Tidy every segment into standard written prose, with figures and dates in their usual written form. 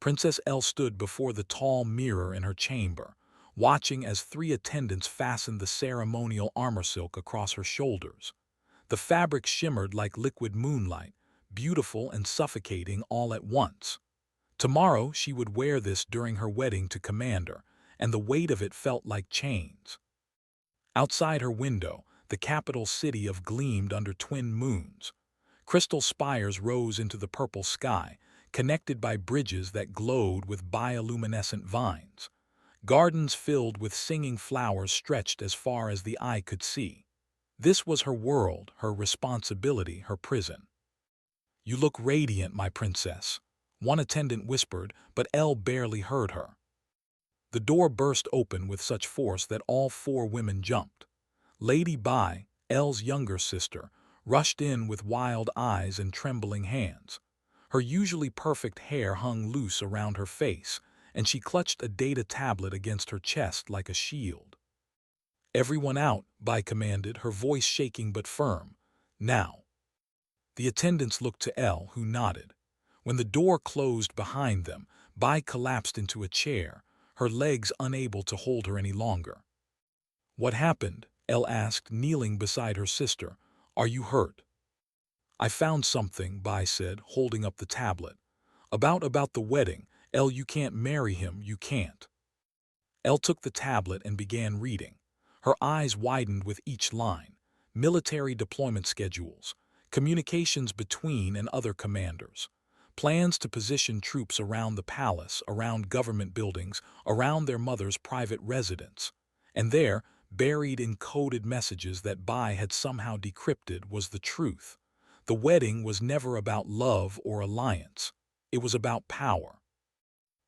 Princess Elle stood before the tall mirror in her chamber, watching as three attendants fastened the ceremonial armor silk across her shoulders. The fabric shimmered like liquid moonlight, beautiful and suffocating all at once. Tomorrow she would wear this during her wedding to Commander, and the weight of it felt like chains. Outside her window, the capital city of gleamed under twin moons. Crystal spires rose into the purple sky, connected by bridges that glowed with bioluminescent vines. Gardens filled with singing flowers stretched as far as the eye could see. This was her world, her responsibility, her prison. "You look radiant, my princess," one attendant whispered, but Elle barely heard her. The door burst open with such force that all four women jumped. Lady Bai, Elle's younger sister, rushed in with wild eyes and trembling hands. Her usually perfect hair hung loose around her face, and she clutched a data tablet against her chest like a shield. "Everyone out," Bai commanded, her voice shaking but firm. "Now." The attendants looked to Elle, who nodded. When the door closed behind them, Bai collapsed into a chair, her legs unable to hold her any longer. "What happened?" Elle asked, kneeling beside her sister. "Are you hurt?" "I found something," Bai said, holding up the tablet. About the wedding. Elle, you can't marry him, you can't." Elle took the tablet and began reading. Her eyes widened with each line. Military deployment schedules, communications between and other commanders, plans to position troops around the palace, around government buildings, around their mother's private residence. And there, buried in coded messages that Bai had somehow decrypted, was the truth. The wedding was never about love or alliance. It was about power.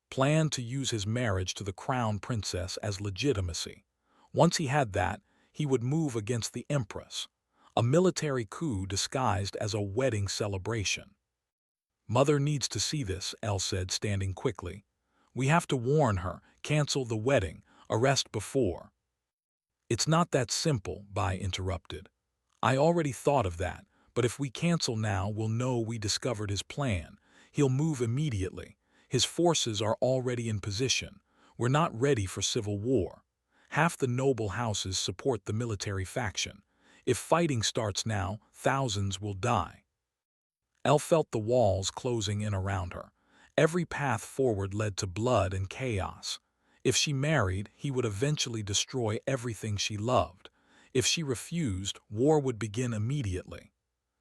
Planned to use his marriage to the crown princess as legitimacy. Once he had that, he would move against the empress. A military coup disguised as a wedding celebration. "Mother needs to see this," Elle said, standing quickly. "We have to warn her, cancel the wedding, arrest before." "It's not that simple," Bai interrupted. "I already thought of that, but if we cancel now, we'll know we discovered his plan. He'll move immediately. His forces are already in position. We're not ready for civil war. Half the noble houses support the military faction. If fighting starts now, thousands will die." Elle felt the walls closing in around her. Every path forward led to blood and chaos. If she married, he would eventually destroy everything she loved. If she refused, war would begin immediately.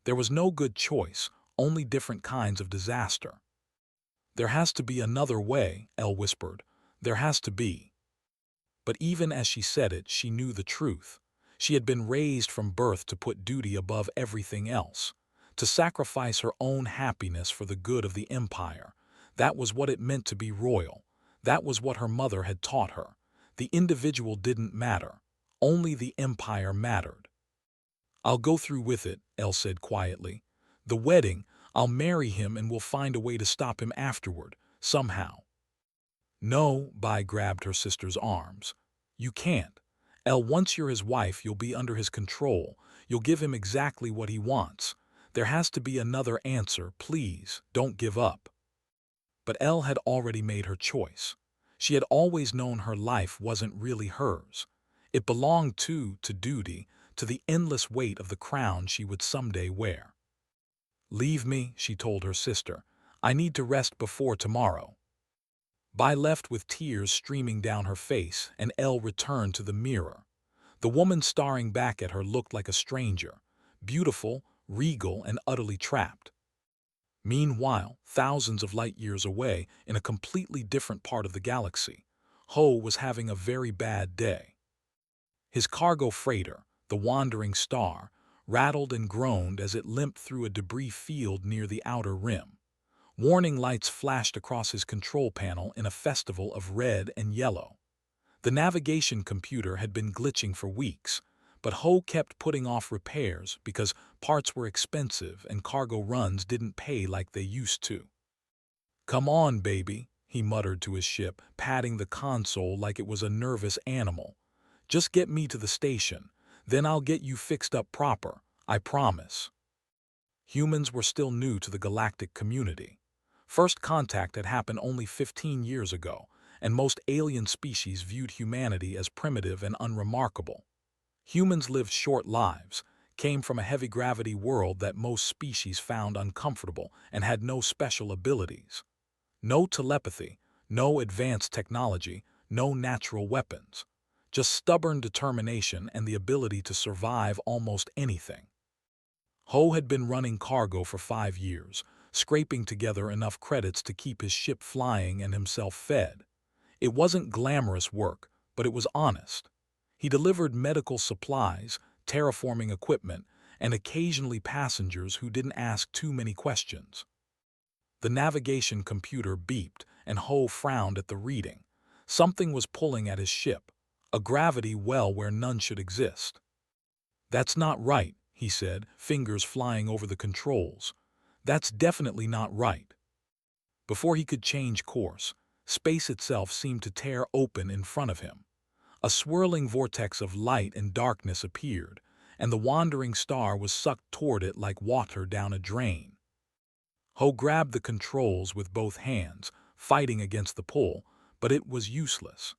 There was no good choice, only different kinds of disaster. "There has to be another way," Elle whispered. "There has to be." But even as she said it, she knew the truth. She had been raised from birth to put duty above everything else, to sacrifice her own happiness for the good of the empire. That was what it meant to be royal. That was what her mother had taught her. The individual didn't matter. Only the empire mattered. "I'll go through with it," Elle said quietly. "The wedding, I'll marry him and we'll find a way to stop him afterward, somehow." "No," Bai grabbed her sister's arms. "You can't. Elle, once you're his wife, you'll be under his control. You'll give him exactly what he wants. There has to be another answer, please, don't give up." But Elle had already made her choice. She had always known her life wasn't really hers. It belonged to duty, to the endless weight of the crown she would someday wear. "Leave me," she told her sister. "I need to rest before tomorrow." Bai left with tears streaming down her face, and Elle returned to the mirror. The woman staring back at her looked like a stranger, beautiful, regal, and utterly trapped. Meanwhile, thousands of light years away, in a completely different part of the galaxy, Ho was having a very bad day. His cargo freighter, the Wandering Star, rattled and groaned as it limped through a debris field near the outer rim. Warning lights flashed across his control panel in a festival of red and yellow. The navigation computer had been glitching for weeks, but Ho kept putting off repairs because parts were expensive and cargo runs didn't pay like they used to. "Come on, baby," he muttered to his ship, patting the console like it was a nervous animal. "Just get me to the station, then I'll get you fixed up proper, I promise." Humans were still new to the galactic community. First contact had happened only 15 years ago, and most alien species viewed humanity as primitive and unremarkable. Humans lived short lives, came from a heavy-gravity world that most species found uncomfortable, and had no special abilities. No telepathy, no advanced technology, no natural weapons. Just stubborn determination and the ability to survive almost anything. Ho had been running cargo for 5 years, scraping together enough credits to keep his ship flying and himself fed. It wasn't glamorous work, but it was honest. He delivered medical supplies, terraforming equipment, and occasionally passengers who didn't ask too many questions. The navigation computer beeped, and Ho frowned at the reading. Something was pulling at his ship, a gravity well where none should exist. "That's not right," he said, fingers flying over the controls. "That's definitely not right." Before he could change course, space itself seemed to tear open in front of him. A swirling vortex of light and darkness appeared, and the wandering star was sucked toward it like water down a drain. Ho grabbed the controls with both hands, fighting against the pull, but it was useless.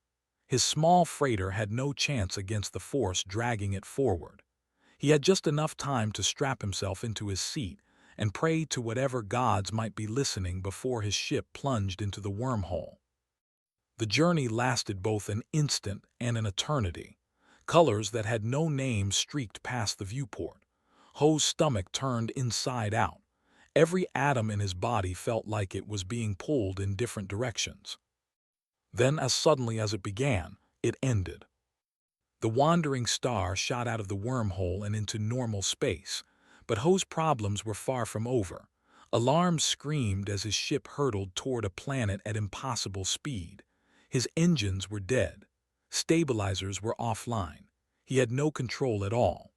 His small freighter had no chance against the force dragging it forward. He had just enough time to strap himself into his seat and pray to whatever gods might be listening before his ship plunged into the wormhole. The journey lasted both an instant and an eternity. Colors that had no name streaked past the viewport. Ho's stomach turned inside out. Every atom in his body felt like it was being pulled in different directions. Then, as suddenly as it began, it ended. The wandering star shot out of the wormhole and into normal space, but Ho's problems were far from over. Alarms screamed as his ship hurtled toward a planet at impossible speed. His engines were dead. Stabilizers were offline. He had no control at all.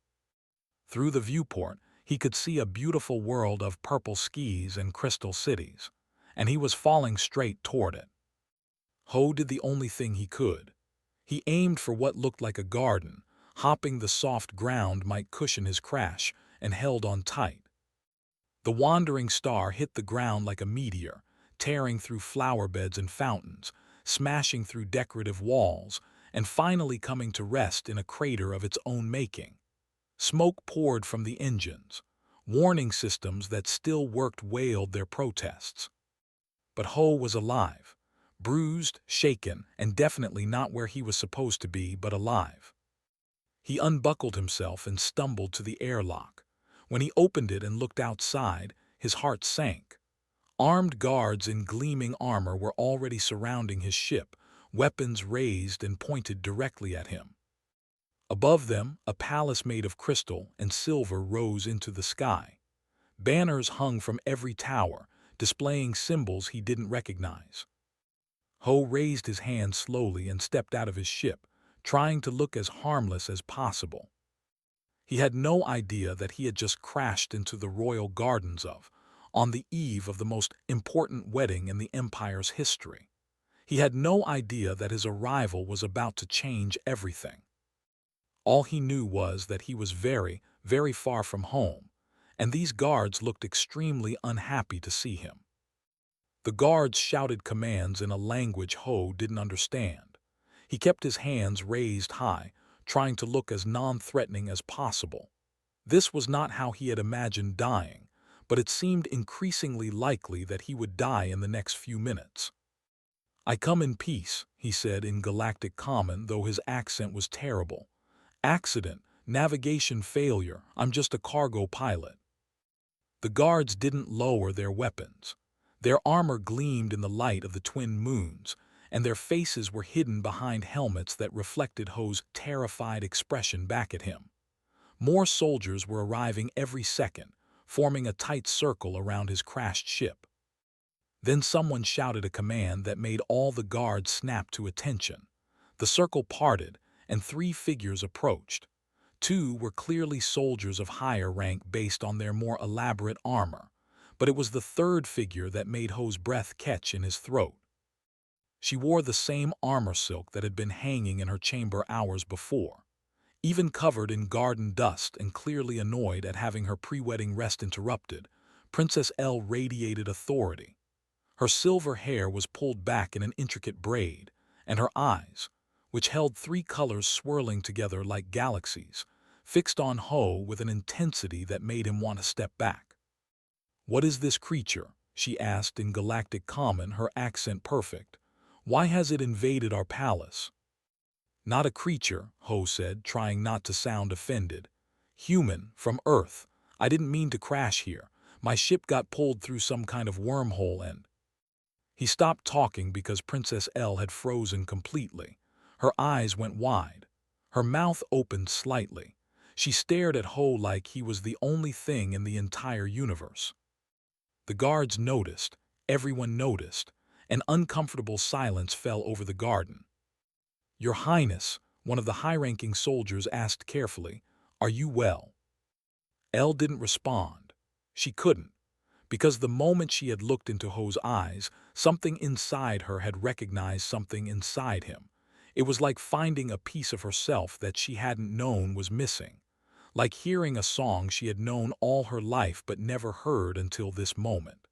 Through the viewport, he could see a beautiful world of purple skis and crystal cities, and he was falling straight toward it. Ho did the only thing he could. He aimed for what looked like a garden, hopping the soft ground might cushion his crash, and held on tight. The wandering star hit the ground like a meteor, tearing through flower beds and fountains, smashing through decorative walls, and finally coming to rest in a crater of its own making. Smoke poured from the engines. Warning systems that still worked wailed their protests. But Ho was alive, bruised, shaken, and definitely not where he was supposed to be, but alive. He unbuckled himself and stumbled to the airlock. When he opened it and looked outside, his heart sank. Armed guards in gleaming armor were already surrounding his ship, weapons raised and pointed directly at him. Above them, a palace made of crystal and silver rose into the sky. Banners hung from every tower, displaying symbols he didn't recognize. Ho raised his hand slowly and stepped out of his ship, trying to look as harmless as possible. He had no idea that he had just crashed into the royal gardens on the eve of the most important wedding in the Empire's history. He had no idea that his arrival was about to change everything. All he knew was that he was very, very far from home, and these guards looked extremely unhappy to see him. The guards shouted commands in a language Ho didn't understand. He kept his hands raised high, trying to look as non-threatening as possible. This was not how he had imagined dying, but it seemed increasingly likely that he would die in the next few minutes. "I come in peace," he said in Galactic Common, though his accent was terrible. "Accident, navigation failure, I'm just a cargo pilot." The guards didn't lower their weapons. Their armor gleamed in the light of the twin moons, and their faces were hidden behind helmets that reflected Ho's terrified expression back at him. More soldiers were arriving every second, forming a tight circle around his crashed ship. Then someone shouted a command that made all the guards snap to attention. The circle parted, and 3 figures approached. 2 were clearly soldiers of higher rank based on their more elaborate armor, but it was the 3rd figure that made Ho's breath catch in his throat. She wore the same armor silk that had been hanging in her chamber hours before. Even covered in garden dust and clearly annoyed at having her pre-wedding rest interrupted, Princess L radiated authority. Her silver hair was pulled back in an intricate braid, and her eyes, which held three colors swirling together like galaxies, fixed on Ho with an intensity that made him want to step back. "What is this creature?" she asked in Galactic Common, her accent perfect. "Why has it invaded our palace?" "Not a creature," Ho said, trying not to sound offended. "Human, from Earth. I didn't mean to crash here. My ship got pulled through some kind of wormhole and—" He stopped talking because Princess L had frozen completely. Her eyes went wide. Her mouth opened slightly. She stared at Ho like he was the only thing in the entire universe. The guards noticed. Everyone noticed. An uncomfortable silence fell over the garden. "Your Highness," one of the high-ranking soldiers asked carefully, "are you well?" Elle didn't respond. She couldn't, because the moment she had looked into Ho's eyes, something inside her had recognized something inside him. It was like finding a piece of herself that she hadn't known was missing, like hearing a song she had known all her life but never heard until this moment.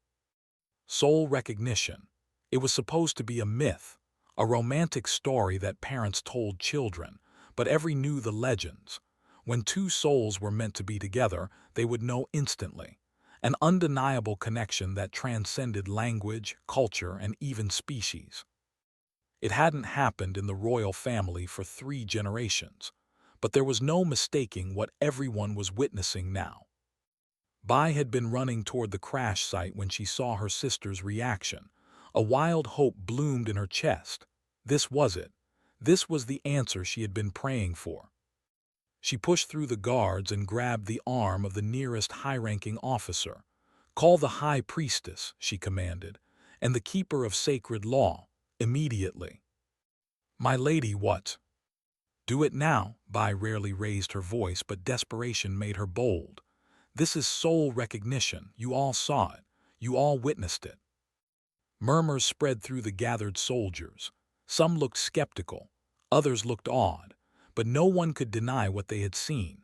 Soul recognition. It was supposed to be a myth, a romantic story that parents told children, but every knew the legends. When two souls were meant to be together, they would know instantly. An undeniable connection that transcended language, culture, and even species. It hadn't happened in the royal family for 3 generations, but there was no mistaking what everyone was witnessing now. Bai had been running toward the crash site when she saw her sister's reaction. A wild hope bloomed in her chest. This was it. This was the answer she had been praying for. She pushed through the guards and grabbed the arm of the nearest high-ranking officer. "Call the High Priestess," she commanded, "and the Keeper of Sacred Law, immediately." "My lady, what?" "Do it now." Bai rarely raised her voice, but desperation made her bold. "This is soul recognition. You all saw it. You all witnessed it." Murmurs spread through the gathered soldiers. Some looked skeptical, others looked awed, but no one could deny what they had seen.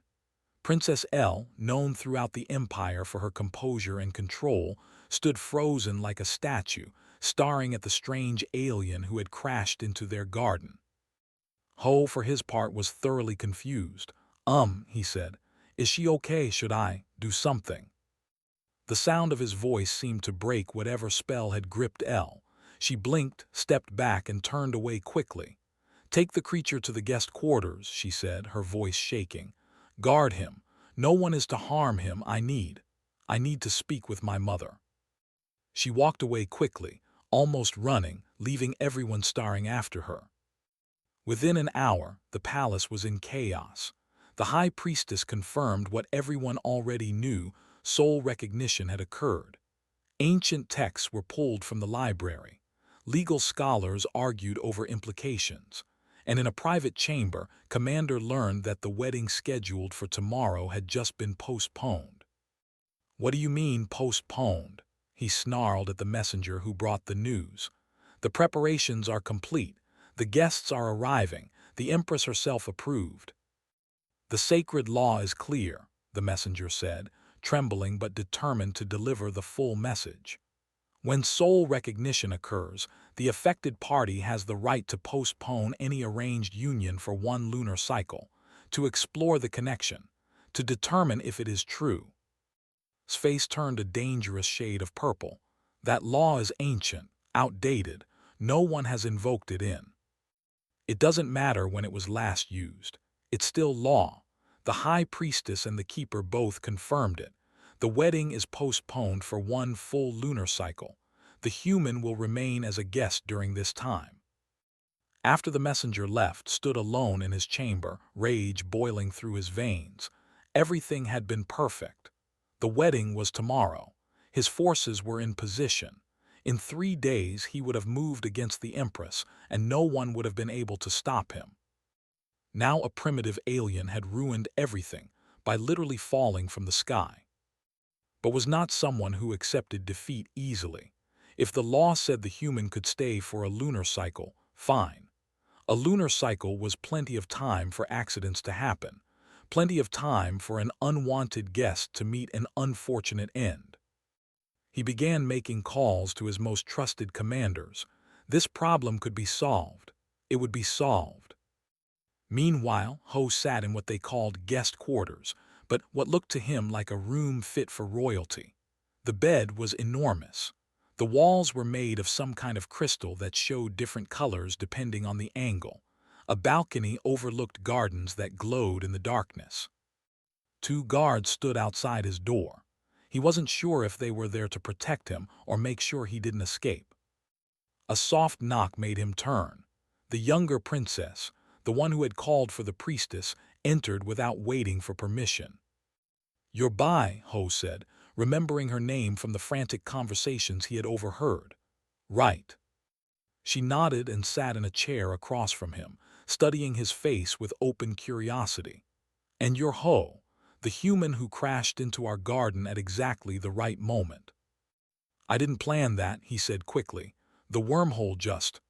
Princess L, known throughout the Empire for her composure and control, stood frozen like a statue, staring at the strange alien who had crashed into their garden. Ho, for his part, was thoroughly confused. He said, "Is she okay? Should I do something?" The sound of his voice seemed to break whatever spell had gripped Elle. She blinked, stepped back, and turned away quickly. "Take the creature to the guest quarters," she said, her voice shaking. "Guard him. No one is to harm him. I need to speak with my mother." She walked away quickly, almost running, leaving everyone staring after her. Within an hour, the palace was in chaos. The High Priestess confirmed what everyone already knew: soul recognition had occurred. Ancient texts were pulled from the library. Legal scholars argued over implications. And in a private chamber, Commander learned that the wedding scheduled for tomorrow had just been postponed. "What do you mean, postponed?" he snarled at the messenger who brought the news. "The preparations are complete. The guests are arriving. The Empress herself approved." "The sacred law is clear," the messenger said, trembling but determined to deliver the full message. "When soul recognition occurs, the affected party has the right to postpone any arranged union for 1 lunar cycle, to explore the connection, to determine if it is true." His face turned a dangerous shade of purple. "That law is ancient, outdated. No one has invoked it in. It doesn't matter when it was last used. It's still law. The High Priestess and the Keeper both confirmed it. The wedding is postponed for 1 full lunar cycle. The human will remain as a guest during this time." After the messenger left, stood alone in his chamber, rage boiling through his veins. Everything had been perfect. The wedding was tomorrow. His forces were in position. In 3 days he would have moved against the Empress, and no one would have been able to stop him. Now a primitive alien had ruined everything by literally falling from the sky. But was not someone who accepted defeat easily. If the law said the human could stay for a lunar cycle, fine. A lunar cycle was plenty of time for accidents to happen, plenty of time for an unwanted guest to meet an unfortunate end. He began making calls to his most trusted commanders. This problem could be solved. It would be solved. Meanwhile, Ho sat in what they called guest quarters, but what looked to him like a room fit for royalty. The bed was enormous. The walls were made of some kind of crystal that showed different colors depending on the angle. A balcony overlooked gardens that glowed in the darkness. 2 guards stood outside his door. He wasn't sure if they were there to protect him or make sure he didn't escape. A soft knock made him turn. The younger princess, the one who had called for the priestess, entered without waiting for permission. "You're by," Ho said, remembering her name from the frantic conversations he had overheard. "Right." She nodded and sat in a chair across from him, studying his face with open curiosity. "And you're Ho, the human who crashed into our garden at exactly the right moment." "I didn't plan that," he said quickly. "The wormhole just—"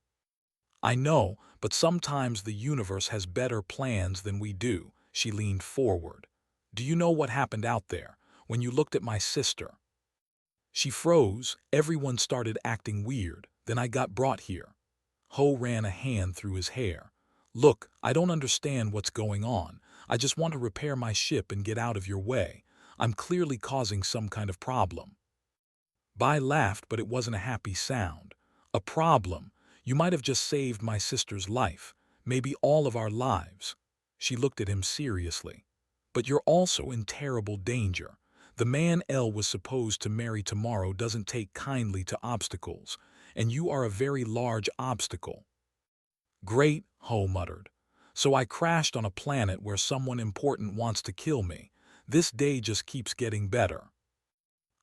"I know, but sometimes the universe has better plans than we do." She leaned forward. "Do you know what happened out there, when you looked at my sister?" She froze. Everyone started acting weird. Then I got brought here. Ho ran a hand through his hair. "Look, I don't understand what's going on. I just want to repair my ship and get out of your way. I'm clearly causing some kind of problem." Bai laughed, but it wasn't a happy sound. "A problem? You might have just saved my sister's life, maybe all of our lives." She looked at him seriously. "But you're also in terrible danger. The man El was supposed to marry tomorrow doesn't take kindly to obstacles, and you are a very large obstacle." "Great," Ho muttered. "So I crashed on a planet where someone important wants to kill me. This day just keeps getting better."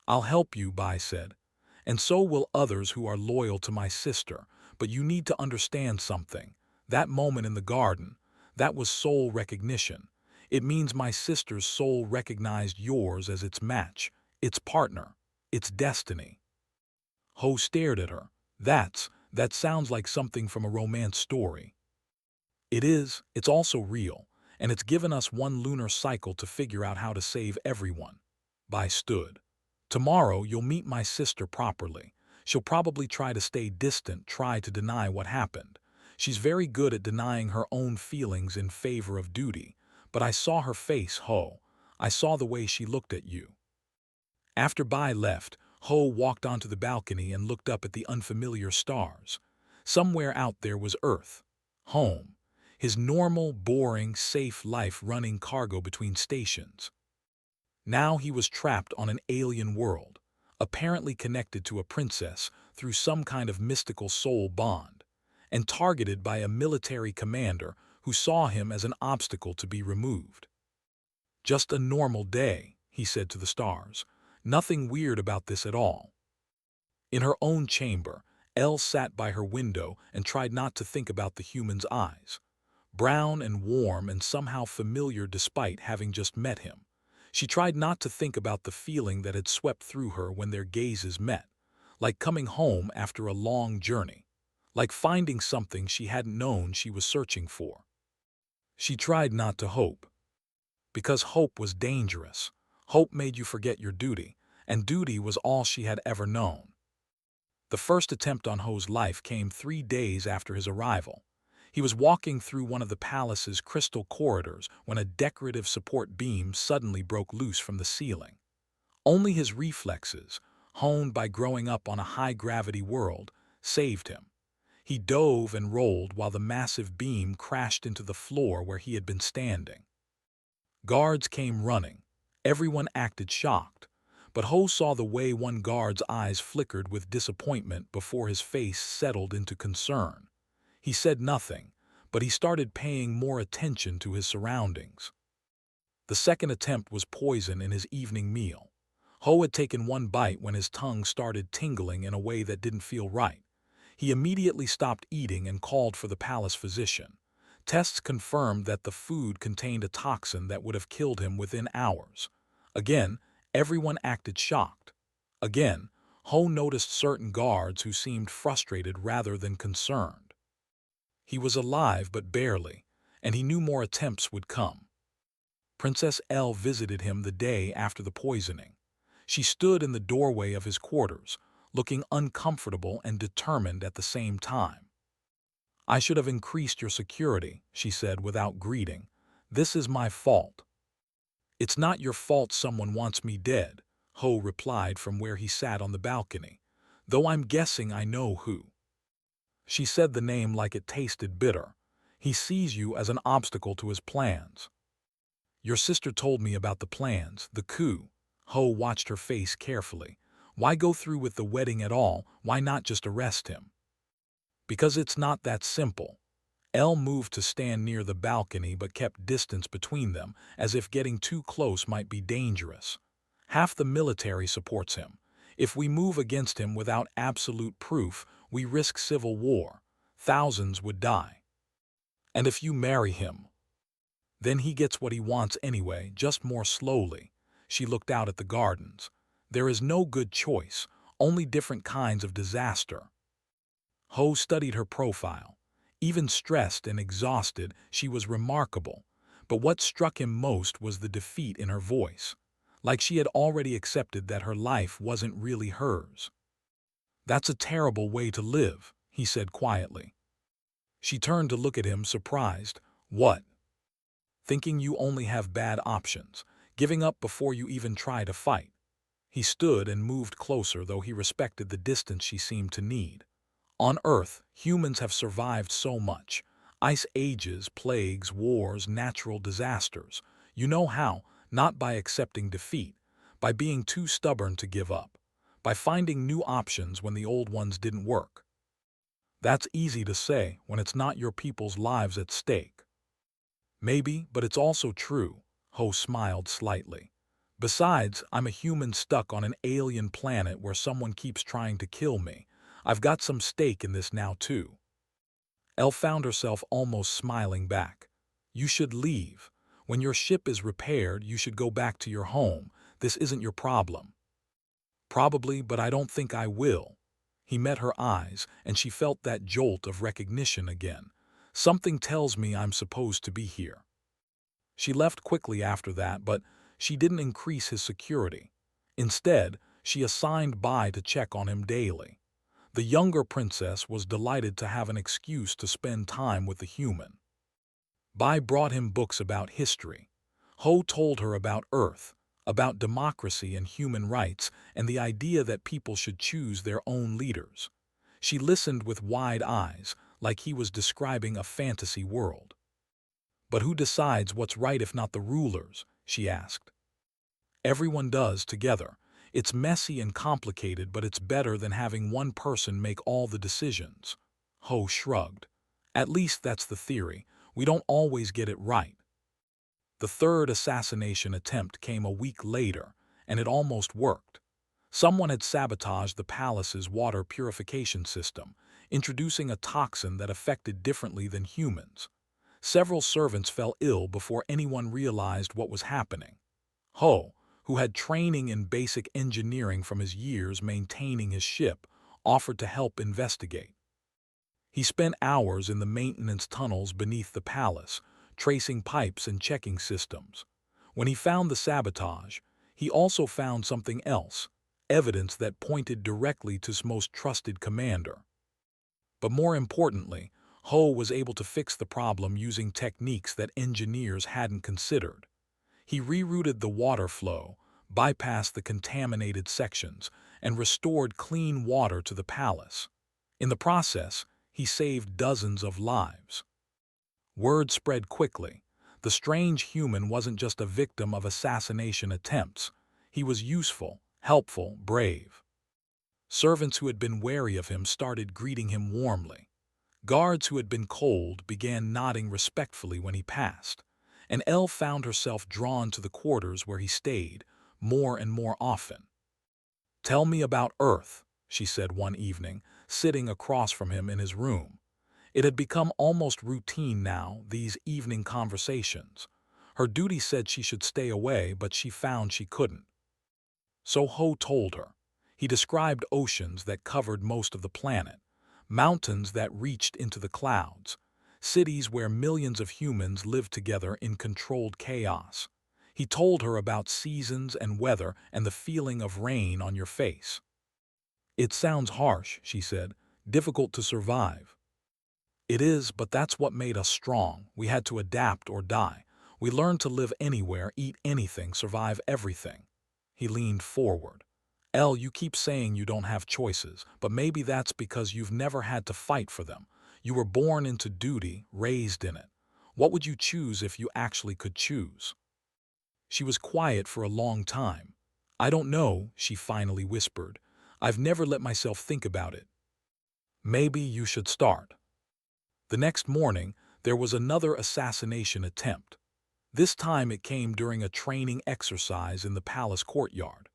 "I'll help you," Bai said. "And so will others who are loyal to my sister. But you need to understand something. That moment in the garden, that was soul recognition. It means my sister's soul recognized yours as its match, its partner, its destiny." Ho stared at her. That sounds like something from a romance story." "It is. It's also real. And it's given us one lunar cycle to figure out how to save everyone." Bai stood. "Tomorrow you'll meet my sister properly. She'll probably try to stay distant, try to deny what happened. She's very good at denying her own feelings in favor of duty. But I saw her face, Ho. I saw the way she looked at you." After Bai left, Ho walked onto the balcony and looked up at the unfamiliar stars. Somewhere out there was Earth. Home. His normal, boring, safe life running cargo between stations. Now he was trapped on an alien world, apparently connected to a princess through some kind of mystical soul bond, and targeted by a military commander who saw him as an obstacle to be removed. "Just a normal day," he said to the stars. "Nothing weird about this at all." In her own chamber, Elle sat by her window and tried not to think about the human's eyes. Brown and warm and somehow familiar despite having just met him. She tried not to think about the feeling that had swept through her when their gazes met, like coming home after a long journey, like finding something she hadn't known she was searching for. She tried not to hope, because hope was dangerous. Hope made you forget your duty, and duty was all she had ever known. The first attempt on Ho's life came 3 days after his arrival. He was walking through one of the palace's crystal corridors when a decorative support beam suddenly broke loose from the ceiling. Only his reflexes, honed by growing up on a high-gravity world, saved him. He dove and rolled while the massive beam crashed into the floor where he had been standing. Guards came running. Everyone acted shocked. But Ho saw the way one guard's eyes flickered with disappointment before his face settled into concern. He said nothing, but he started paying more attention to his surroundings. The second attempt was poison in his evening meal. Ho had taken one bite when his tongue started tingling in a way that didn't feel right. He immediately stopped eating and called for the palace physician. Tests confirmed that the food contained a toxin that would have killed him within hours. Again, everyone acted shocked. Again, Ho noticed certain guards who seemed frustrated rather than concerned. He was alive, but barely, and he knew more attempts would come. Princess Elle visited him the day after the poisoning. She stood in the doorway of his quarters, looking uncomfortable and determined at the same time. "I should have increased your security," she said without greeting. "This is my fault." "It's not your fault someone wants me dead," Ho replied from where he sat on the balcony, "though I'm guessing I know who." She said the name like it tasted bitter. "He sees you as an obstacle to his plans." "Your sister told me about the plans, the coup." Ho watched her face carefully. "Why go through with the wedding at all? Why not just arrest him?" "Because it's not that simple." Elle moved to stand near the balcony but kept distance between them, as if getting too close might be dangerous. "Half the military supports him. If we move against him without absolute proof, we risk civil war. Thousands would die. And if you marry him, then he gets what he wants anyway, just more slowly." She looked out at the gardens. "There is no good choice, only different kinds of disaster." Ho studied her profile. Even stressed and exhausted, she was remarkable. But what struck him most was the defeat in her voice. Like she had already accepted that her life wasn't really hers. "That's a terrible way to live," he said quietly. She turned to look at him, surprised. "What?" "Thinking you only have bad options, giving up before you even try to fight." He stood and moved closer, though he respected the distance she seemed to need. "On Earth, humans have survived so much. Ice ages, plagues, wars, natural disasters. You know how, not by accepting defeat, by being too stubborn to give up, by finding new options when the old ones didn't work. That's easy to say when it's not your people's lives at stake." "Maybe, but it's also true." Ho smiled slightly. "Besides, I'm a human stuck on an alien planet where someone keeps trying to kill me. I've got some stake in this now, too." Elle found herself almost smiling back. "You should leave. When your ship is repaired, you should go back to your home. This isn't your problem." "Probably, but I don't think I will." He met her eyes, and she felt that jolt of recognition again. "Something tells me I'm supposed to be here." She left quickly after that, but she didn't increase his security. Instead, she assigned Bai to check on him daily. The younger princess was delighted to have an excuse to spend time with the human. Bai brought him books about history. Ho told her about Earth, about democracy and human rights, and the idea that people should choose their own leaders. She listened with wide eyes, like he was describing a fantasy world. "But who decides what's right if not the rulers?" she asked. "Everyone does, together. It's messy and complicated, but it's better than having one person make all the decisions." Ho shrugged. "At least that's the theory. We don't always get it right." The third assassination attempt came a week later, and it almost worked. Someone had sabotaged the palace's water purification system, introducing a toxin that affected differently than humans. Several servants fell ill before anyone realized what was happening. Ho, who had training in basic engineering from his years maintaining his ship, offered to help investigate. He spent hours in the maintenance tunnels beneath the palace, tracing pipes and checking systems. When he found the sabotage, he also found something else, evidence that pointed directly to his most trusted commander. But more importantly, Ho was able to fix the problem using techniques that engineers hadn't considered. He rerouted the water flow, bypassed the contaminated sections, and restored clean water to the palace. In the process, he saved dozens of lives. Word spread quickly. The strange human wasn't just a victim of assassination attempts. He was useful, helpful, brave. Servants who had been wary of him started greeting him warmly. Guards who had been cold began nodding respectfully when he passed, and Elle found herself drawn to the quarters where he stayed, more and more often. "Tell me about Earth," she said one evening, sitting across from him in his room. It had become almost routine now, these evening conversations. Her duty said she should stay away, but she found she couldn't. So Ho told her. He described oceans that covered most of the planet, mountains that reached into the clouds, cities where millions of humans lived together in controlled chaos. He told her about seasons and weather and the feeling of rain on your face. It sounds harsh, she said, difficult to survive. It is, but that's what made us strong. We had to adapt or die. We learned to live anywhere, eat anything, survive everything. He leaned forward. Elle, you keep saying you don't have choices, but maybe that's because you've never had to fight for them. You were born into duty, raised in it. What would you choose if you actually could choose? She was quiet for a long time. I don't know, she finally whispered. I've never let myself think about it. Maybe you should start. The next morning, there was another assassination attempt. This time it came during a training exercise in the palace courtyard.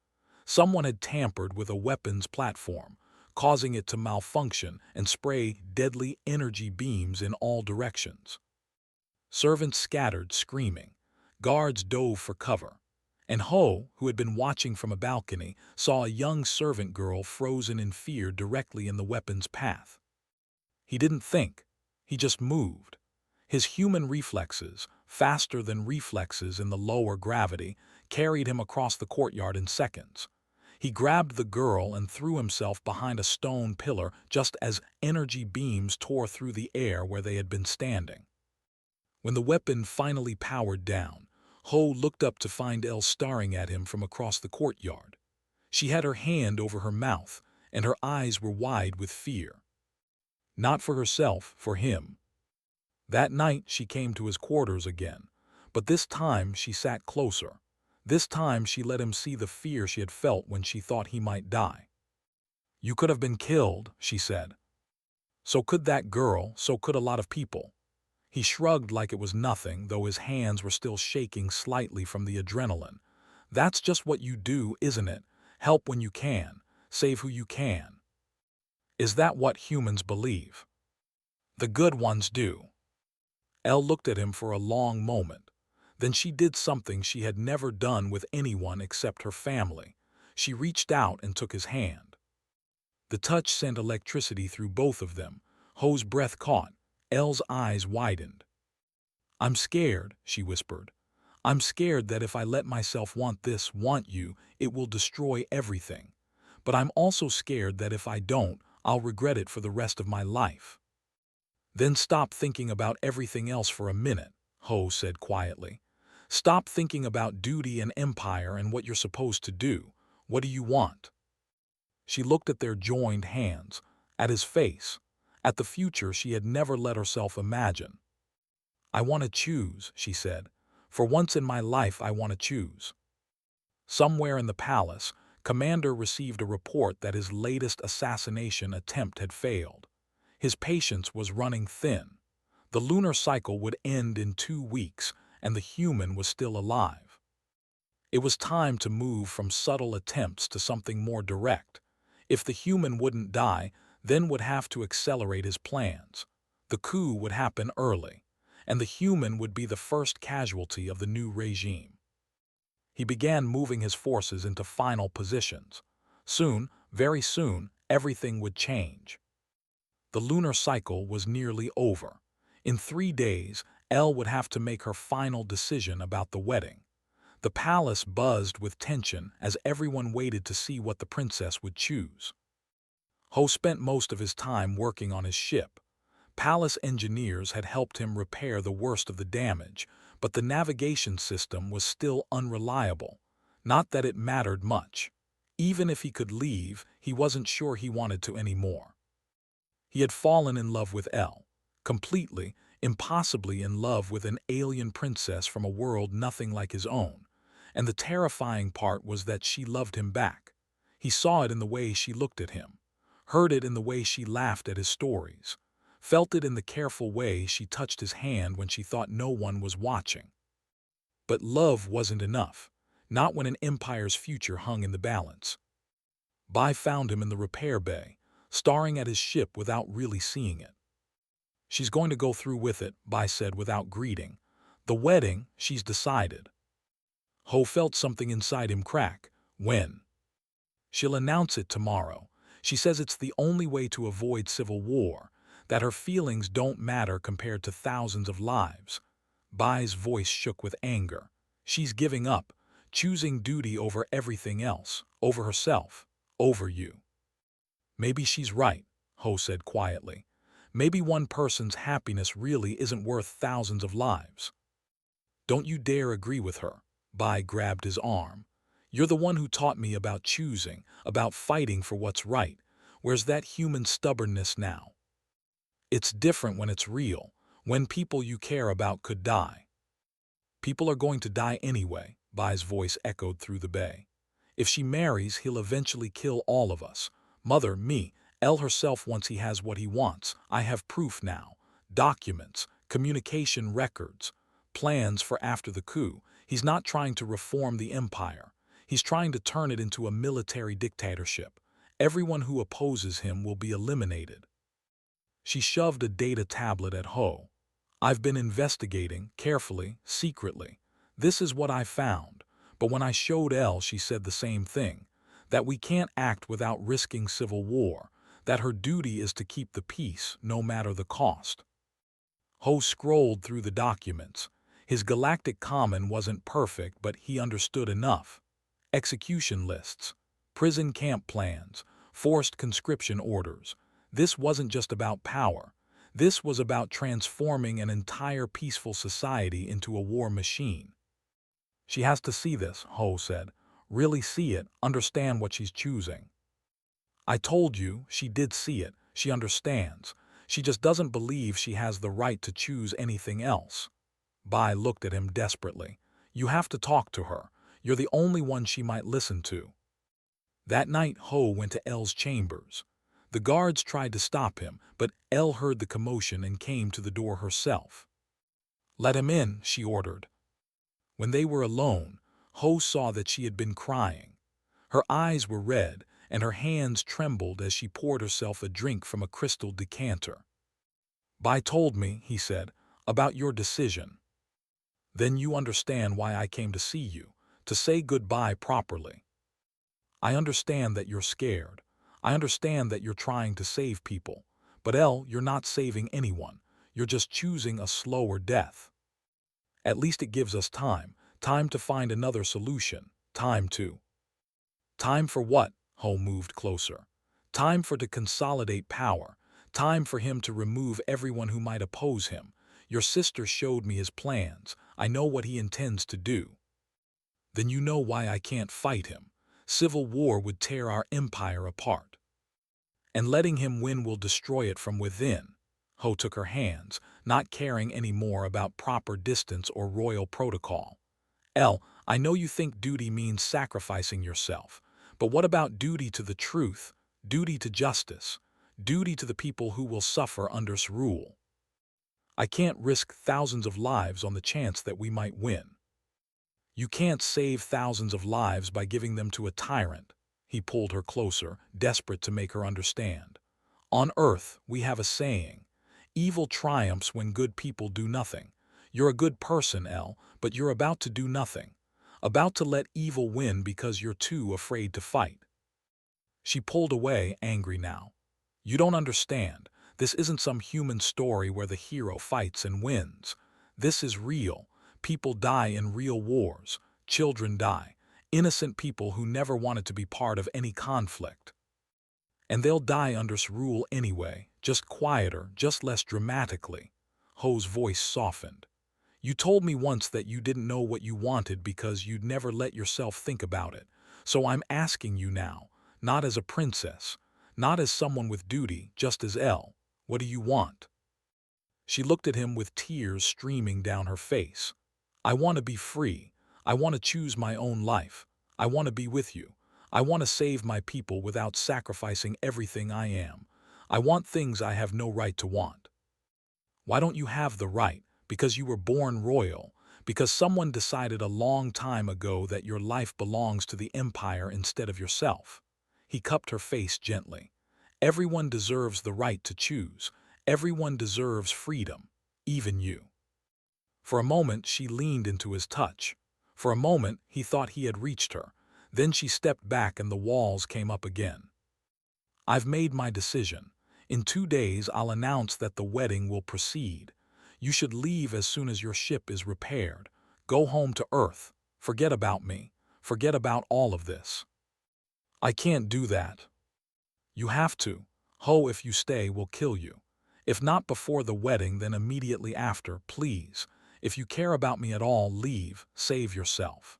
Someone had tampered with a weapons platform, causing it to malfunction and spray deadly energy beams in all directions. Servants scattered, screaming. Guards dove for cover. And Ho, who had been watching from a balcony, saw a young servant girl frozen in fear directly in the weapon's path. He didn't think. He just moved. His human reflexes, faster than reflexes in the lower gravity, carried him across the courtyard in seconds. He grabbed the girl and threw himself behind a stone pillar just as energy beams tore through the air where they had been standing. When the weapon finally powered down, Ho looked up to find Elle staring at him from across the courtyard. She had her hand over her mouth, and her eyes were wide with fear. Not for herself, for him. That night she came to his quarters again, but this time she sat closer. This time she let him see the fear she had felt when she thought he might die. You could have been killed, she said. So could that girl, so could a lot of people. He shrugged like it was nothing, though his hands were still shaking slightly from the adrenaline. That's just what you do, isn't it? Help when you can, save who you can. Is that what humans believe? The good ones do. Elle looked at him for a long moment. Then she did something she had never done with anyone except her family. She reached out and took his hand. The touch sent electricity through both of them. Ho's breath caught. Elle's eyes widened. I'm scared, she whispered. I'm scared that if I let myself want this, want you, it will destroy everything. But I'm also scared that if I don't, I'll regret it for the rest of my life. Then stop thinking about everything else for a minute, Ho said quietly. Stop thinking about duty and empire and what you're supposed to do. What do you want? She looked at their joined hands, at his face, at the future she had never let herself imagine. I want to choose, she said. For once in my life I want to choose. Somewhere in the palace, Commander received a report that his latest assassination attempt had failed. His patience was running thin. The lunar cycle would end in 2 weeks, and the human was still alive. It was time to move from subtle attempts to something more direct. If the human wouldn't die, then would have to accelerate his plans. The coup would happen early, and the human would be the first casualty of the new regime. He began moving his forces into final positions. Soon, very soon, everything would change. The lunar cycle was nearly over. In 3 days, Elle would have to make her final decision about the wedding. The palace buzzed with tension as everyone waited to see what the princess would choose. Ho spent most of his time working on his ship. Palace engineers had helped him repair the worst of the damage, but the navigation system was still unreliable. Not that it mattered much. Even if he could leave, he wasn't sure he wanted to anymore. He had fallen in love with Elle, completely, impossibly in love with an alien princess from a world nothing like his own. And the terrifying part was that she loved him back. He saw it in the way she looked at him, heard it in the way she laughed at his stories, felt it in the careful way she touched his hand when she thought no one was watching. But love wasn't enough, not when an empire's future hung in the balance. Bai found him in the repair bay, staring at his ship without really seeing it. She's going to go through with it, Bai said without greeting. The wedding, she's decided. Ho felt something inside him crack. When? She'll announce it tomorrow. She says it's the only way to avoid civil war, that her feelings don't matter compared to thousands of lives. Bai's voice shook with anger. She's giving up, choosing duty over everything else, over herself, over you. Maybe she's right, Ho said quietly. Maybe one person's happiness really isn't worth thousands of lives. Don't you dare agree with her. Bai grabbed his arm. You're the one who taught me about choosing, about fighting for what's right. Where's that human stubbornness now? It's different when it's real, when people you care about could die. People are going to die anyway, Bai's voice echoed through the bay. If she marries, he'll eventually kill all of us. Mother, me, Elle herself once he has what he wants. I have proof now. Documents, communication records, plans for after the coup. He's not trying to reform the empire. He's trying to turn it into a military dictatorship. Everyone who opposes him will be eliminated. She shoved a data tablet at Ho. I've been investigating, carefully, secretly. This is what I found. But when I showed Elle, she said the same thing. That we can't act without risking civil war. That her duty is to keep the peace, no matter the cost. Ho scrolled through the documents. His galactic common wasn't perfect, but he understood enough. Execution lists, prison camp plans, forced conscription orders. This wasn't just about power. This was about transforming an entire peaceful society into a war machine. She has to see this, Ho said. Really see it, understand what she's choosing. I told you, she did see it. She understands. She just doesn't believe she has the right to choose anything else. Bai looked at him desperately. You have to talk to her. You're the only one she might listen to. That night, Ho went to Elle's chambers. The guards tried to stop him, but Elle heard the commotion and came to the door herself. Let him in, she ordered. When they were alone, Ho saw that she had been crying. Her eyes were red, and her hands trembled as she poured herself a drink from a crystal decanter. Bai told me, he said, about your decision. Then you understand why I came to see you, to say goodbye properly. I understand that you're scared. I understand that you're trying to save people. But Elle, you're not saving anyone. You're just choosing a slower death. At least it gives us time. Time to find another solution. Time for what? Ho moved closer. Time to consolidate power. Time for him to remove everyone who might oppose him. Your sister showed me his plans. I know what he intends to do. Then you know why I can't fight him. Civil war would tear our empire apart. And letting him win will destroy it from within. Ho took her hands, not caring any more about proper distance or royal protocol. Elle, I know you think duty means sacrificing yourself. But what about duty to the truth, duty to justice, duty to the people who will suffer under us rule? I can't risk thousands of lives on the chance that we might win. You can't save thousands of lives by giving them to a tyrant. He pulled her closer, desperate to make her understand. On Earth, we have a saying, evil triumphs when good people do nothing. You're a good person, Elle, but you're about to do nothing. About to let evil win because you're too afraid to fight. She pulled away, angry now. You don't understand. This isn't some human story where the hero fights and wins. This is real. People die in real wars. Children die. Innocent people who never wanted to be part of any conflict. And they'll die under rule anyway, just quieter, just less dramatically. Ho's voice softened. You told me once that you didn't know what you wanted because you'd never let yourself think about it. So I'm asking you now, not as a princess, not as someone with duty, just as Elle. What do you want? She looked at him with tears streaming down her face. I want to be free. I want to choose my own life. I want to be with you. I want to save my people without sacrificing everything I am. I want things I have no right to want. Why don't you have the right? Because you were born royal. Because someone decided a long time ago that your life belongs to the empire instead of yourself. He cupped her face gently. Everyone deserves the right to choose. Everyone deserves freedom, even you. For a moment, she leaned into his touch. For a moment, he thought he had reached her. Then she stepped back and the walls came up again. I've made my decision. In 2 days, I'll announce that the wedding will proceed. You should leave as soon as your ship is repaired. Go home to Earth. Forget about me. Forget about all of this. I can't do that. You have to. Ho, if you stay, will kill you. If not before the wedding, then immediately after, please. If you care about me at all, leave, save yourself.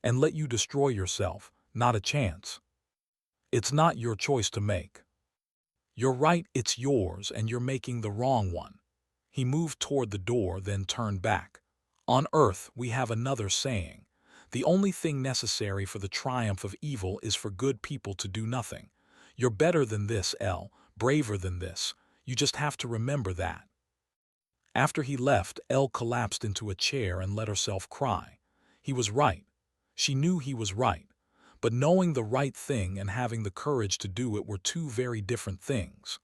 And let you destroy yourself, not a chance. It's not your choice to make. You're right, it's yours, and you're making the wrong one. He moved toward the door, then turned back. On Earth, we have another saying. The only thing necessary for the triumph of evil is for good people to do nothing. You're better than this, Elle, braver than this. You just have to remember that. After he left, Elle collapsed into a chair and let herself cry. He was right. She knew he was right. But knowing the right thing and having the courage to do it were two very different things.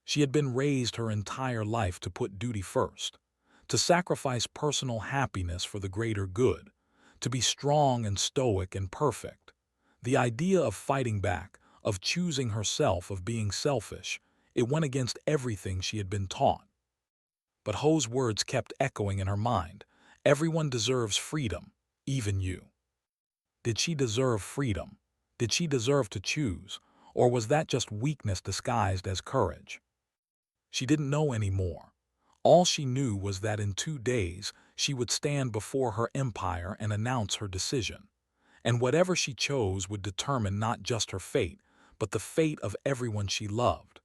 She had been raised her entire life to put duty first, to sacrifice personal happiness for the greater good, to be strong and stoic and perfect. The idea of fighting back, of choosing herself, of being selfish, it went against everything she had been taught. But Ho's words kept echoing in her mind. Everyone deserves freedom, even you. Did she deserve freedom? Did she deserve to choose? Or was that just weakness disguised as courage? She didn't know anymore. All she knew was that in 2 days she would stand before her empire and announce her decision. And whatever she chose would determine not just her fate, but the fate of everyone she loved.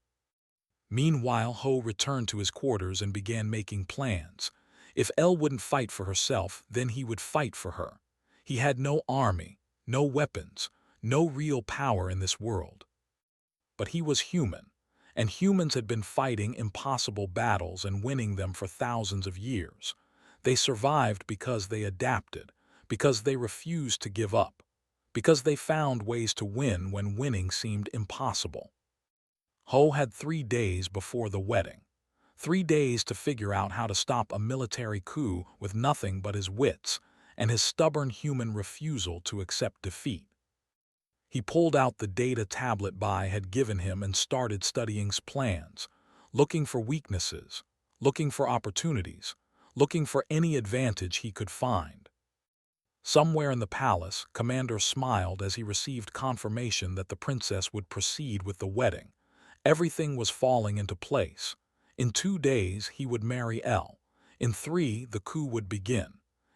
Meanwhile, Ho returned to his quarters and began making plans. If Elle wouldn't fight for herself, then he would fight for her. He had no army, no weapons, no real power in this world. But he was human, and humans had been fighting impossible battles and winning them for thousands of years. They survived because they adapted, because they refused to give up, because they found ways to win when winning seemed impossible. Ho had 3 days before the wedding. 3 days to figure out how to stop a military coup with nothing but his wits and his stubborn human refusal to accept defeat. He pulled out the data tablet Bai had given him and started studying plans, looking for weaknesses, looking for opportunities, looking for any advantage he could find. Somewhere in the palace, Commander smiled as he received confirmation that the princess would proceed with the wedding. Everything was falling into place. In 2 days, he would marry Elle. In 3, the coup would begin.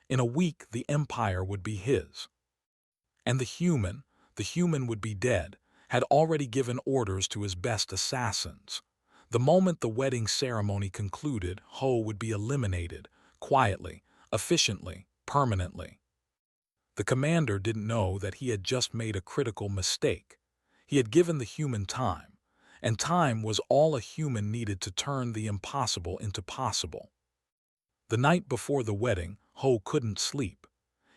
In a week, the empire would be his. And the human would be dead, had already given orders to his best assassins. The moment the wedding ceremony concluded, Ho would be eliminated, quietly, efficiently, permanently. The commander didn't know that he had just made a critical mistake. He had given the human time, and time was all a human needed to turn the impossible into possible. The night before the wedding, Ho couldn't sleep.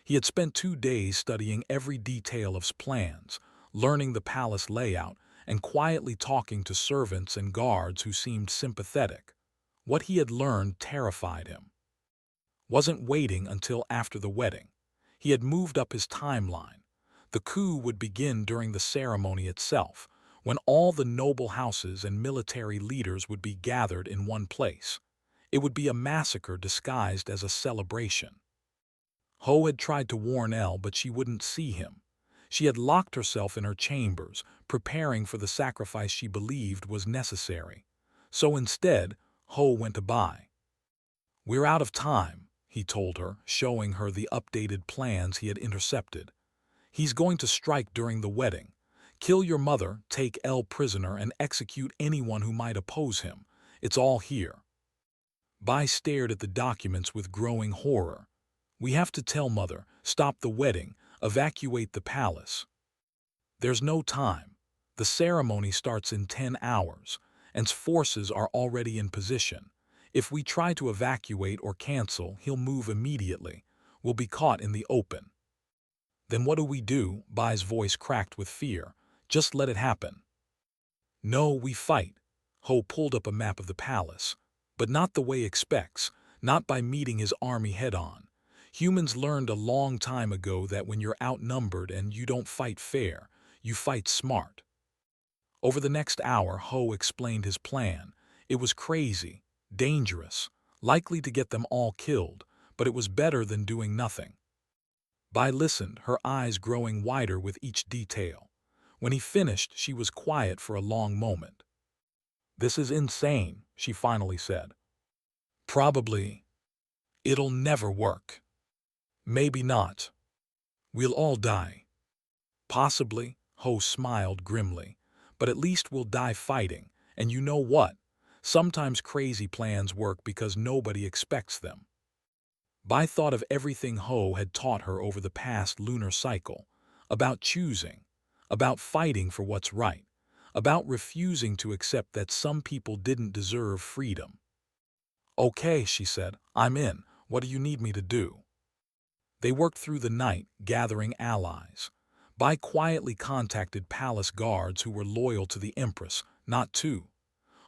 He had spent 2 days studying every detail of his plans, learning the palace layout, and quietly talking to servants and guards who seemed sympathetic. What he had learned terrified him. Wasn't waiting until after the wedding. He had moved up his timeline. The coup would begin during the ceremony itself, when all the noble houses and military leaders would be gathered in one place. It would be a massacre disguised as a celebration. Ho had tried to warn Elle, but she wouldn't see him. She had locked herself in her chambers, preparing for the sacrifice she believed was necessary. So instead, Ho went to Bai. "We're out of time," he told her, showing her the updated plans he had intercepted. "He's going to strike during the wedding. Kill your mother, take Elle prisoner, and execute anyone who might oppose him. It's all here." Bai stared at the documents with growing horror. "We have to tell Mother, stop the wedding, evacuate the palace." "There's no time. The ceremony starts in 10 hours, and forces are already in position. If we try to evacuate or cancel, he'll move immediately. We'll be caught in the open." "Then what do we do?" Bai's voice cracked with fear. "Just let it happen." "No, we fight." Ho pulled up a map of the palace. "But not the way expects, not by meeting his army head-on. Humans learned a long time ago that when you're outnumbered and you don't fight fair, you fight smart." Over the next hour, Ho explained his plan. It was crazy, dangerous, likely to get them all killed, but it was better than doing nothing. Bai listened, her eyes growing wider with each detail. When he finished, she was quiet for a long moment. "This is insane," she finally said. "Probably. It'll never work. Maybe not. We'll all die." "Possibly," Ho smiled grimly, "but at least we'll die fighting, and you know what? Sometimes crazy plans work because nobody expects them." Bai thought of everything Ho had taught her over the past lunar cycle, about choosing, about fighting for what's right, about refusing to accept that some people didn't deserve freedom. "Okay," she said, "I'm in. What do you need me to do?" They worked through the night, gathering allies. Bai quietly contacted palace guards who were loyal to the Empress, not to.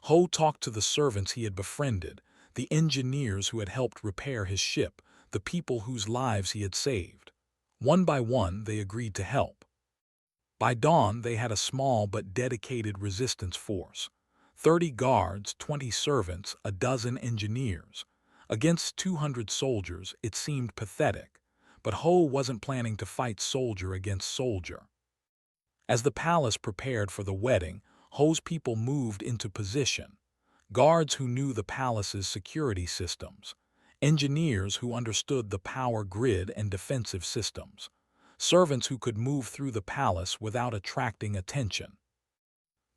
Ho talked to the servants he had befriended, the engineers who had helped repair his ship, the people whose lives he had saved. One by one, they agreed to help. By dawn, they had a small but dedicated resistance force. 30 guards, 20 servants, a dozen engineers. Against 200 soldiers, it seemed pathetic, but Ho wasn't planning to fight soldier against soldier. As the palace prepared for the wedding, Ho's people moved into position. Guards who knew the palace's security systems. Engineers who understood the power grid and defensive systems. Servants who could move through the palace without attracting attention.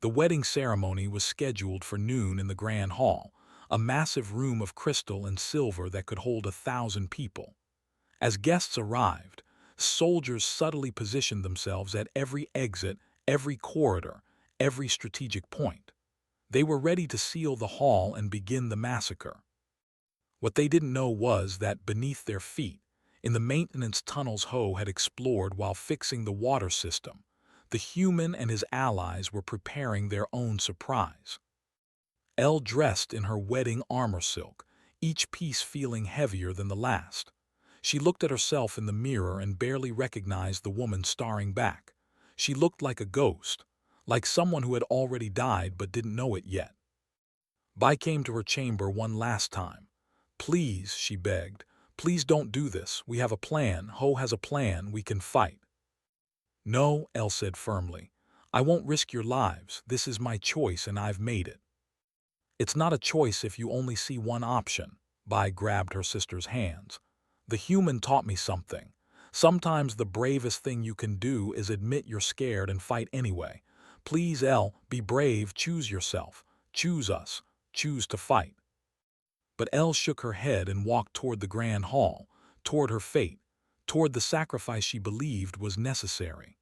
The wedding ceremony was scheduled for noon in the Grand Hall, a massive room of crystal and silver that could hold 1,000 people. As guests arrived, soldiers subtly positioned themselves at every exit, every corridor, every strategic point. They were ready to seal the hall and begin the massacre. What they didn't know was that beneath their feet, in the maintenance tunnels Ho had explored while fixing the water system, the human and his allies were preparing their own surprise. Elle dressed in her wedding armor silk, each piece feeling heavier than the last. She looked at herself in the mirror and barely recognized the woman staring back. She looked like a ghost, like someone who had already died but didn't know it yet. Bai came to her chamber one last time. "Please," she begged, "please don't do this. We have a plan. Ho has a plan. We can fight." "No," Elle said firmly. "I won't risk your lives. This is my choice and I've made it." "It's not a choice if you only see one option." Bai grabbed her sister's hands. "The human taught me something. Sometimes the bravest thing you can do is admit you're scared and fight anyway. Please, Elle, be brave. Choose yourself. Choose us. Choose to fight." But Elle shook her head and walked toward the Grand Hall, toward her fate, toward the sacrifice she believed was necessary.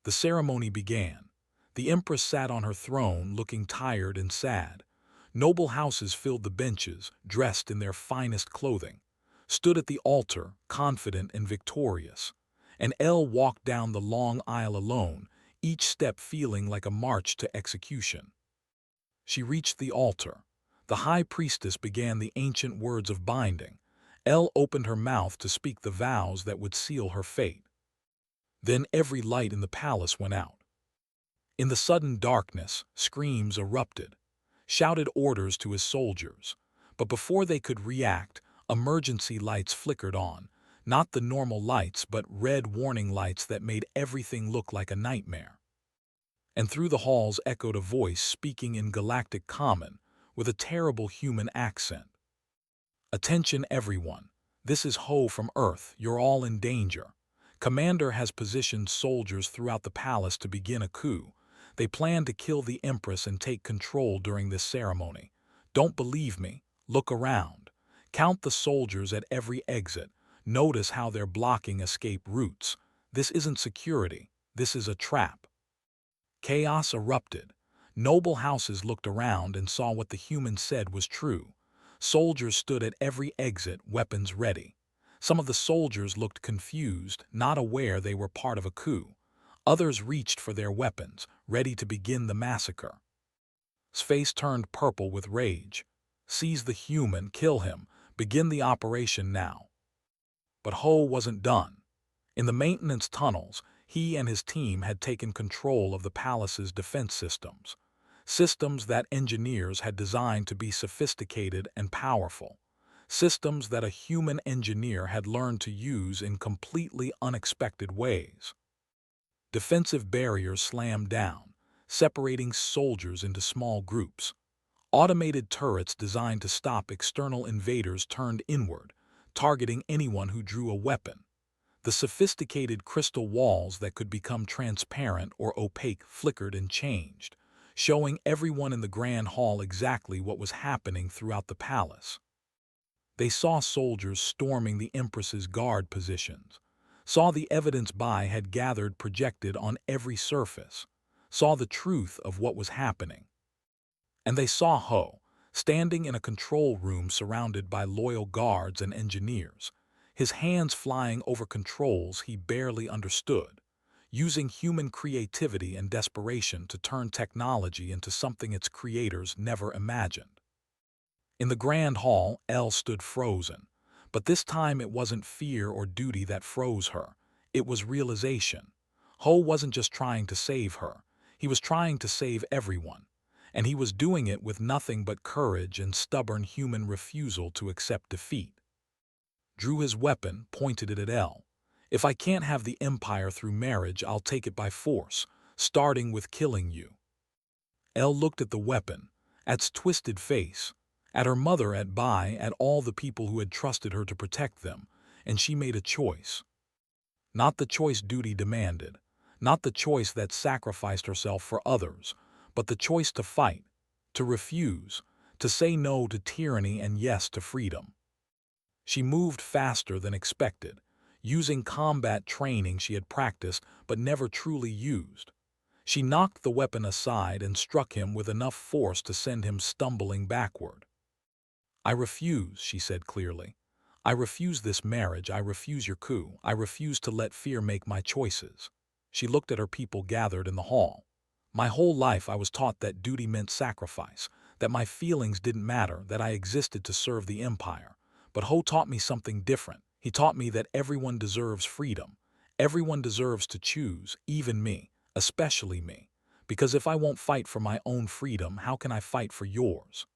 The ceremony began. The Empress sat on her throne, looking tired and sad. Noble houses filled the benches, dressed in their finest clothing, stood at the altar, confident and victorious. And Elle walked down the long aisle alone, each step feeling like a march to execution. She reached the altar. The high priestess began the ancient words of binding. Elle opened her mouth to speak the vows that would seal her fate. Then every light in the palace went out. In the sudden darkness, screams erupted, shouted orders to his soldiers. But before they could react, emergency lights flickered on, not the normal lights but red warning lights that made everything look like a nightmare. And through the halls echoed a voice speaking in Galactic Common, with a terrible human accent. "Attention everyone. This is Ho from Earth. You're all in danger. Commander has positioned soldiers throughout the palace to begin a coup. They plan to kill the Empress and take control during this ceremony. Don't believe me? Look around. Count the soldiers at every exit. Notice how they're blocking escape routes. This isn't security. This is a trap." Chaos erupted. Noble houses looked around and saw what the human said was true. Soldiers stood at every exit, weapons ready. Some of the soldiers looked confused, not aware they were part of a coup. Others reached for their weapons, ready to begin the massacre. His face turned purple with rage. "Seize the human, kill him, begin the operation now." But Ho wasn't done. In the maintenance tunnels, he and his team had taken control of the palace's defense systems. Systems that engineers had designed to be sophisticated and powerful. systems that a human engineer had learned to use in completely unexpected ways. Defensive barriers slammed down, separating soldiers into small groups. Automated turrets designed to stop external invaders turned inward, targeting anyone who drew a weapon. The sophisticated crystal walls that could become transparent or opaque flickered and changed, showing everyone in the grand hall exactly what was happening throughout the palace. They saw soldiers storming the Empress's guard positions, saw the evidence Bai had gathered projected on every surface, saw the truth of what was happening. And they saw Ho, standing in a control room surrounded by loyal guards and engineers, his hands flying over controls he barely understood, using human creativity and desperation to turn technology into something its creators never imagined. In the grand hall, Elle stood frozen, but this time it wasn't fear or duty that froze her, it was realization. Ho wasn't just trying to save her, he was trying to save everyone, and he was doing it with nothing but courage and stubborn human refusal to accept defeat. Drew his weapon, pointed it at Elle. If I can't have the Empire through marriage, I'll take it by force, starting with killing you. Elle looked at the weapon, at its twisted face, at her mother, at Bai, at all the people who had trusted her to protect them, and she made a choice. Not the choice duty demanded, not the choice that sacrificed herself for others, but the choice to fight, to refuse, to say no to tyranny and yes to freedom. She moved faster than expected, using combat training she had practiced but never truly used. She knocked the weapon aside and struck him with enough force to send him stumbling backward. I refuse, she said clearly. I refuse this marriage, I refuse your coup, I refuse to let fear make my choices. She looked at her people gathered in the hall. My whole life I was taught that duty meant sacrifice, that my feelings didn't matter, that I existed to serve the Empire. But Ho taught me something different. He taught me that everyone deserves freedom. Everyone deserves to choose, even me, especially me. Because if I won't fight for my own freedom, how can I fight for yours?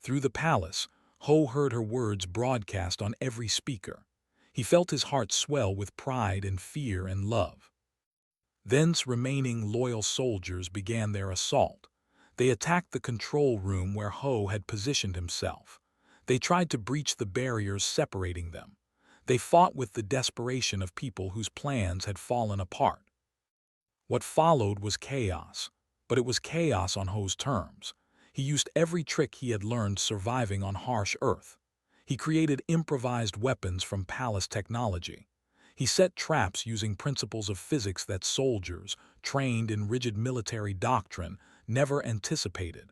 Through the palace, Ho heard her words broadcast on every speaker. He felt his heart swell with pride and fear and love. Thence remaining loyal soldiers began their assault. They attacked the control room where Ho had positioned himself. They tried to breach the barriers separating them. They fought with the desperation of people whose plans had fallen apart. What followed was chaos, but it was chaos on Ho's terms. He used every trick he had learned surviving on harsh Earth. He created improvised weapons from palace technology. He set traps using principles of physics that soldiers, trained in rigid military doctrine, never anticipated.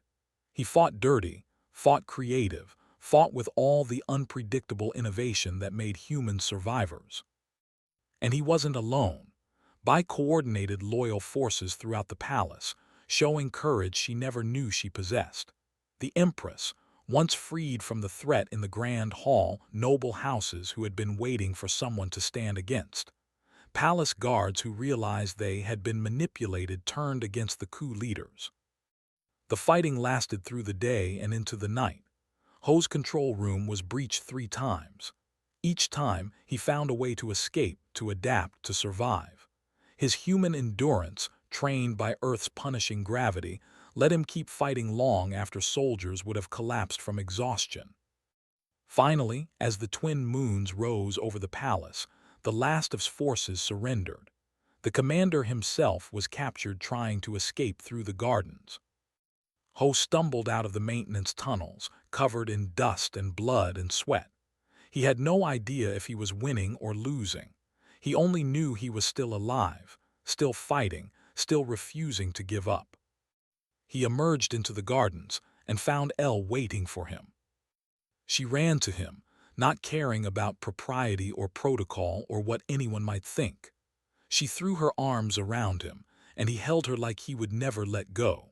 He fought dirty, fought creative, fought with all the unpredictable innovation that made humans survivors. And he wasn't alone. Bai coordinated loyal forces throughout the palace, showing courage she never knew she possessed. The Empress, once freed from the threat in the grand hall, noble houses who had been waiting for someone to stand against. Palace guards who realized they had been manipulated turned against the coup leaders. The fighting lasted through the day and into the night. Ho's control room was breached 3 times. Each time, he found a way to escape, to adapt, to survive. His human endurance, trained by Earth's punishing gravity, let him keep fighting long after soldiers would have collapsed from exhaustion. Finally, as the twin moons rose over the palace, the last of his forces surrendered. The commander himself was captured trying to escape through the gardens. Ho stumbled out of the maintenance tunnels, covered in dust and blood and sweat. He had no idea if he was winning or losing. He only knew he was still alive, still fighting, still refusing to give up. He emerged into the gardens and found Elle waiting for him. She ran to him, not caring about propriety or protocol or what anyone might think. She threw her arms around him, and he held her like he would never let go.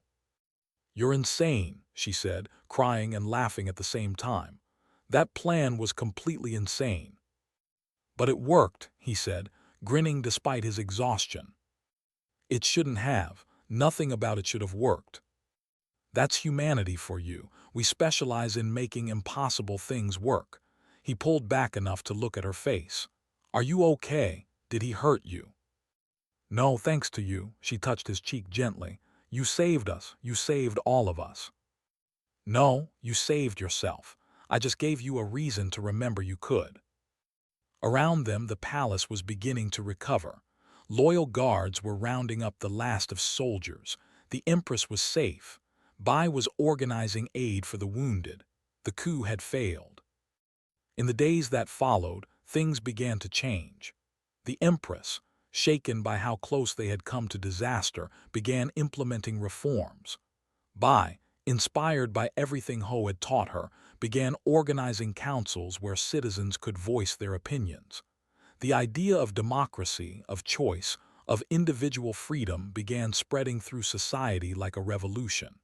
"You're insane," she said, crying and laughing at the same time. "That plan was completely insane." "But it worked," he said, grinning despite his exhaustion. "It shouldn't have. Nothing about it should have worked." "That's humanity for you. We specialize in making impossible things work." He pulled back enough to look at her face. "Are you okay? Did he hurt you?" "No, thanks to you." She touched his cheek gently. "You saved us. You saved all of us." "No, you saved yourself. I just gave you a reason to remember you could." Around them, the palace was beginning to recover. Loyal guards were rounding up the last of soldiers. The Empress was safe. Bai was organizing aid for the wounded. The coup had failed. In the days that followed, things began to change. The Empress, shaken by how close they had come to disaster, began implementing reforms. Bai, inspired by everything Ho had taught her, began organizing councils where citizens could voice their opinions. The idea of democracy, of choice, of individual freedom began spreading through society like a revolution.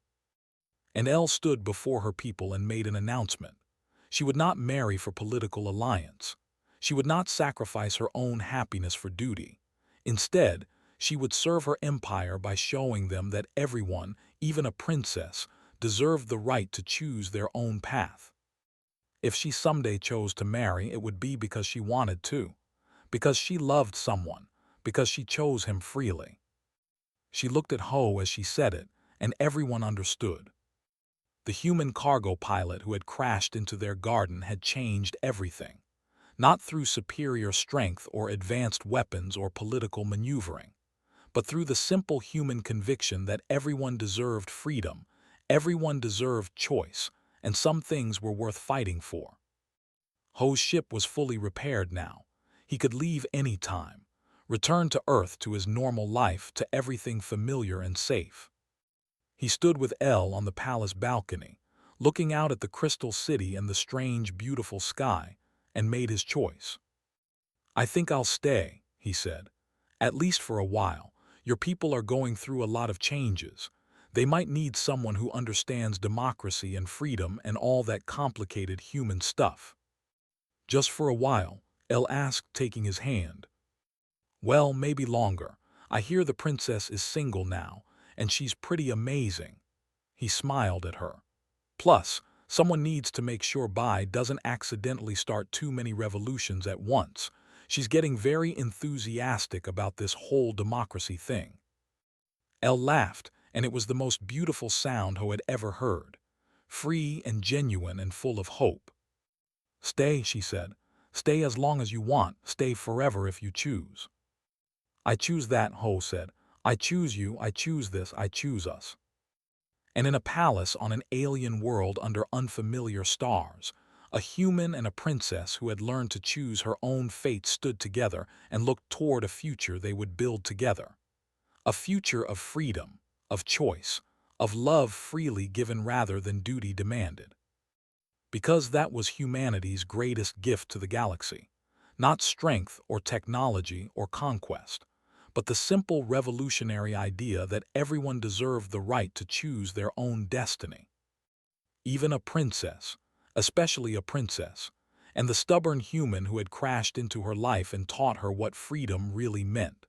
And Elle stood before her people and made an announcement. She would not marry for political alliance. She would not sacrifice her own happiness for duty. Instead, she would serve her empire by showing them that everyone, even a princess, deserved the right to choose their own path. If she someday chose to marry, it would be because she wanted to, because she loved someone, because she chose him freely. She looked at Ho as she said it, and everyone understood. The human cargo pilot who had crashed into their garden had changed everything, not through superior strength or advanced weapons or political maneuvering, but through the simple human conviction that everyone deserved freedom, everyone deserved choice, and some things were worth fighting for. Ho's ship was fully repaired now. He could leave any time, return to Earth, to his normal life, to everything familiar and safe. He stood with Elle on the palace balcony, looking out at the crystal city and the strange, beautiful sky, and made his choice. "I think I'll stay," he said. "At least for a while. Your people are going through a lot of changes. They might need someone who understands democracy and freedom and all that complicated human stuff." "Just for a while?" Elle asked, taking his hand. "Well, maybe longer. I hear the princess is single now, and she's pretty amazing." He smiled at her. "Plus, someone needs to make sure Bai doesn't accidentally start too many revolutions at once. She's getting very enthusiastic about this whole democracy thing." Elle laughed, and it was the most beautiful sound Ho had ever heard. Free and genuine and full of hope. "Stay," she said. "Stay as long as you want. Stay forever if you choose." "I choose that," Ho said. "I choose you, I choose this, I choose us." And in a palace on an alien world under unfamiliar stars, a human and a princess who had learned to choose her own fate stood together and looked toward a future they would build together. A future of freedom, of choice, of love freely given rather than duty demanded. Because that was humanity's greatest gift to the galaxy. Not strength or technology or conquest, but the simple revolutionary idea that everyone deserved the right to choose their own destiny. Even a princess, especially a princess, and the stubborn human who had crashed into her life and taught her what freedom really meant.